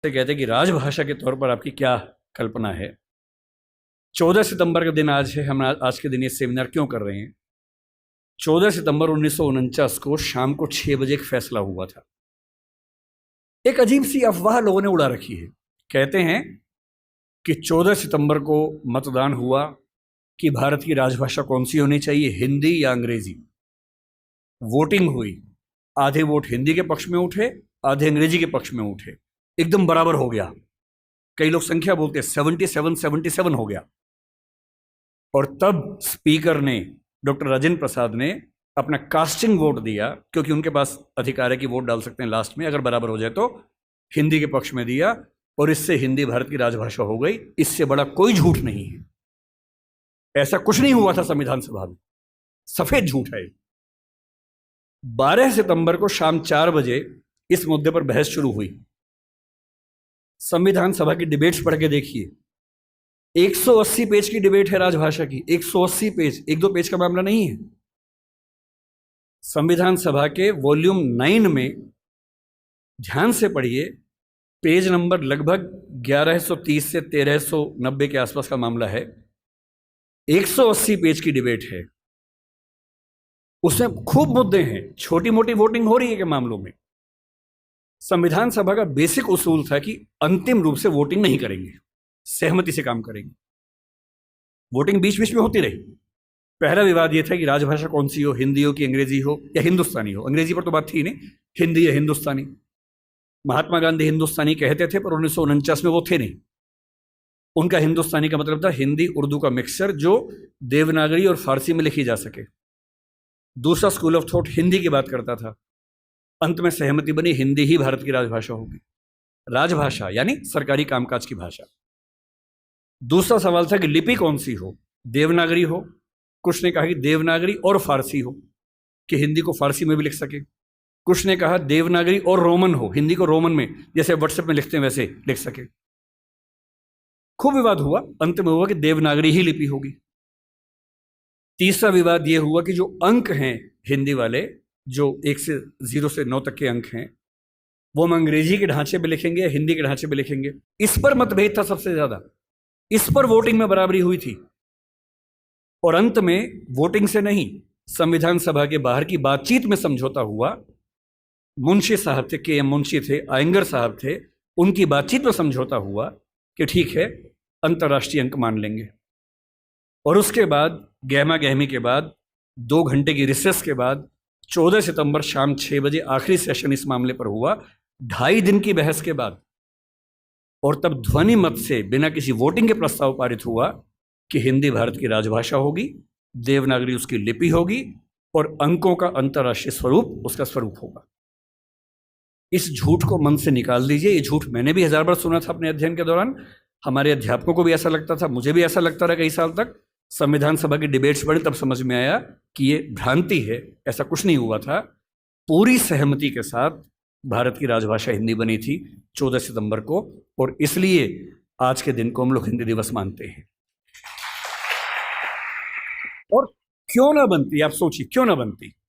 से कहते हैं कि राजभाषा के तौर पर आपकी क्या कल्पना है। 14 सितंबर का दिन आज है। हम आज के दिन ये सेमिनार क्यों कर रहे हैं? 14 सितंबर 1949 को शाम को 6 बजे एक फैसला हुआ था। एक अजीब सी अफवाह लोगों ने उड़ा रखी है। कहते हैं कि 14 सितंबर को मतदान हुआ कि भारत की राजभाषा कौन सी होनी चाहिए, हिंदी या अंग्रेजी। वोटिंग हुई, आधे वोट हिंदी के पक्ष में उठे, आधे अंग्रेजी के पक्ष में उठे, एकदम बराबर हो गया। कई लोग संख्या बोलते हैं 77-77 हो गया। और तब स्पीकर ने, डॉक्टर राजेंद्र प्रसाद ने अपना कास्टिंग वोट दिया, क्योंकि उनके पास अधिकार है कि वोट डाल सकते हैं लास्ट में, अगर बराबर हो जाए तो, हिंदी के पक्ष में दिया और इससे हिंदी भारत की राजभाषा हो गई। इससे बड़ा कोई झूठ नहीं है। ऐसा कुछ नहीं हुआ था संविधान सभा में, सफेद झूठ है। 12 सितंबर को शाम 4 बजे इस मुद्दे पर बहस शुरू हुई। संविधान सभा की डिबेट्स पढ़ के देखिए, 180 पेज की डिबेट है राजभाषा की। 180 पेज, एक दो पेज का मामला नहीं है। संविधान सभा के वॉल्यूम 9 में ध्यान से पढ़िए, पेज नंबर लगभग 1130 से 1390 के आसपास का मामला है। 180 पेज की डिबेट है, उसमें खूब मुद्दे हैं। छोटी मोटी वोटिंग हो रही है के मामलों में। संविधान सभा का बेसिक उसूल था कि अंतिम रूप से वोटिंग नहीं करेंगे, सहमति से काम करेंगे। वोटिंग बीच बीच में होती रही। पहला विवाद यह था कि राजभाषा कौन सी हो, हिंदी हो कि अंग्रेजी हो या हिंदुस्तानी हो। अंग्रेजी पर तो बात थी नहीं, हिंदी या हिंदुस्तानी। महात्मा गांधी हिंदुस्तानी कहते थे, पर 1949 में वो थे नहीं। उनका हिंदुस्तानी का मतलब था हिंदी उर्दू का मिक्सचर, जो देवनागरी और फारसी में लिखी जा सके। दूसरा स्कूल ऑफ थॉट हिंदी की बात करता था। अंत में सहमति बनी, हिंदी ही भारत की राजभाषा होगी। राजभाषा यानी सरकारी कामकाज की भाषा। दूसरा सवाल था कि लिपि कौन सी हो, देवनागरी हो। कुछ ने कहा कि देवनागरी और फारसी हो, कि हिंदी को फारसी में भी लिख सके। कुछ ने कहा देवनागरी और रोमन हो, हिंदी को रोमन में, जैसे व्हाट्सएप में लिखते हैं वैसे लिख सके। खूब विवाद हुआ। अंत में हुआ कि देवनागरी ही लिपि होगी। तीसरा विवाद यह हुआ कि जो अंक हैं हिंदी वाले, जो 1 से 0 से 9 तक के अंक हैं, वो हम अंग्रेजी के ढांचे में लिखेंगे या हिंदी के ढांचे में लिखेंगे। इस पर मतभेद था सबसे ज्यादा। इस पर वोटिंग में बराबरी हुई थी। और अंत में वोटिंग से नहीं, संविधान सभा के बाहर की बातचीत में समझौता हुआ। मुंशी साहब थे, के एम मुंशी थे, आयंगर साहब थे, उनकी बातचीत में समझौता हुआ कि ठीक है, अंतर्राष्ट्रीय अंक मान लेंगे। और उसके बाद गहमा गहमी के बाद, 2 घंटे की रिसेस के बाद, 14 सितंबर शाम 6 बजे आखिरी सेशन इस मामले पर हुआ, 2.5 दिन की बहस के बाद। और तब ध्वनि मत से, बिना किसी वोटिंग के प्रस्ताव पारित हुआ कि हिंदी भारत की राजभाषा होगी, देवनागरी उसकी लिपि होगी और अंकों का अंतर्राष्ट्रीय स्वरूप उसका स्वरूप होगा। इस झूठ को मन से निकाल दीजिए। ये झूठ मैंने भी 1000 बार सुना था अपने अध्ययन के दौरान। हमारे अध्यापकों को भी ऐसा लगता था, मुझे भी ऐसा लगता रहा कई साल तक। संविधान सभा की डिबेट्स पढ़ी तब समझ में आया कि ये भ्रांति है, ऐसा कुछ नहीं हुआ था। पूरी सहमति के साथ भारत की राजभाषा हिंदी बनी थी 14 सितंबर को, और इसलिए आज के दिन को हम लोग हिंदी दिवस मानते हैं। और क्यों ना बनती, आप सोचिए, क्यों ना बनती।